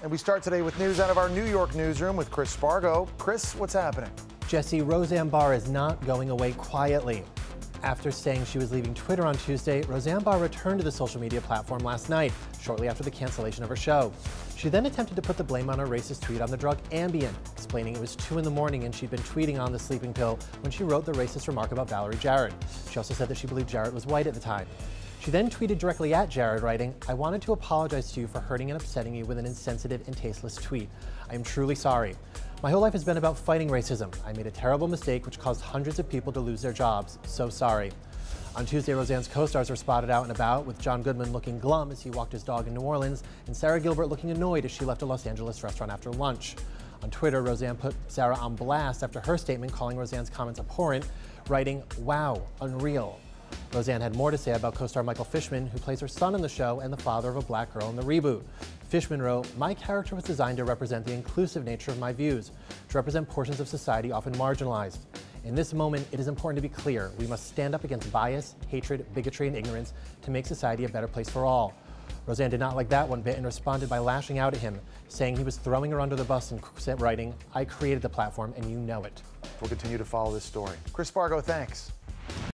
And we start today with news out of our New York newsroom with Chris Spargo. Chris, what's happening? Jesse, Roseanne Barr is not going away quietly. After saying she was leaving Twitter on Tuesday, Roseanne Barr returned to the social media platform last night, shortly after the cancellation of her show. She then attempted to put the blame on her racist tweet on the drug Ambien, explaining it was 2 in the morning and she'd been tweeting on the sleeping pill when she wrote the racist remark about Valerie Jarrett. She also said that she believed Jarrett was white at the time. She then tweeted directly at Jarrett, writing, "I wanted to apologize to you for hurting and upsetting you with an insensitive and tasteless tweet. I am truly sorry. My whole life has been about fighting racism. I made a terrible mistake which caused hundreds of people to lose their jobs. So sorry." On Tuesday, Roseanne's co-stars were spotted out and about, with John Goodman looking glum as he walked his dog in New Orleans, and Sarah Gilbert looking annoyed as she left a Los Angeles restaurant after lunch. On Twitter, Roseanne put Sarah on blast after her statement calling Roseanne's comments abhorrent, writing, "Wow, unreal." Roseanne had more to say about co-star Michael Fishman, who plays her son in the show and the father of a black girl in the reboot. Fishman wrote, "My character was designed to represent the inclusive nature of my views, to represent portions of society often marginalized. In this moment, it is important to be clear. We must stand up against bias, hatred, bigotry, and ignorance to make society a better place for all." Roseanne did not like that one bit and responded by lashing out at him, saying he was throwing her under the bus and writing, "I created the platform and you know it." We'll continue to follow this story. Chris Spargo, thanks.